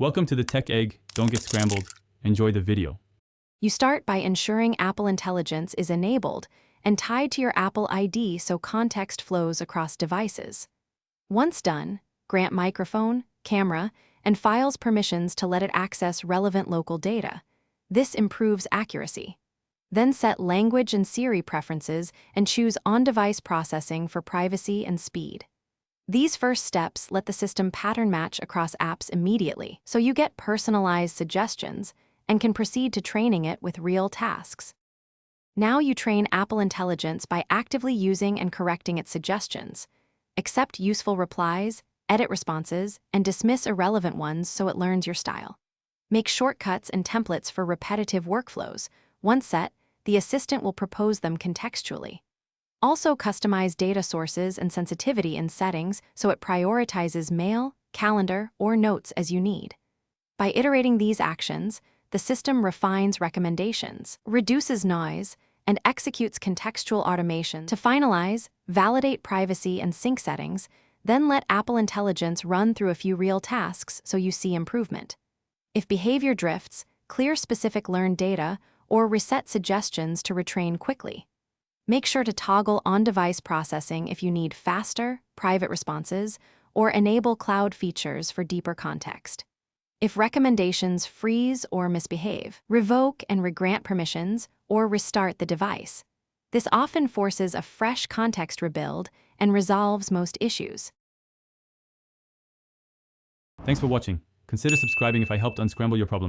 Welcome to the Tech Egg. Don't get scrambled. Enjoy the video. You start by ensuring Apple Intelligence is enabled and tied to your Apple ID so context flows across devices. Once done, grant microphone, camera, and files permissions to let it access relevant local data. This improves accuracy. Then set language and Siri preferences and choose on-device processing for privacy and speed. These first steps let the system pattern match across apps immediately, so you get personalized suggestions and can proceed to training it with real tasks. Now you train Apple Intelligence by actively using and correcting its suggestions. Accept useful replies, edit responses, and dismiss irrelevant ones so it learns your style. Make shortcuts and templates for repetitive workflows. Once set, the assistant will propose them contextually. Also customize data sources and sensitivity in settings so it prioritizes mail, calendar, or notes as you need. By iterating these actions, the system refines recommendations, reduces noise, and executes contextual automation to finalize, validate privacy and sync settings, then let Apple Intelligence run through a few real tasks so you see improvement. If behavior drifts, clear specific learned data or reset suggestions to retrain quickly. Make sure to toggle on-device processing if you need faster, private responses, or enable cloud features for deeper context. If recommendations freeze or misbehave, revoke and regrant permissions or restart the device. This often forces a fresh context rebuild and resolves most issues. Thanks for watching. Consider subscribing if I helped unscramble your problems.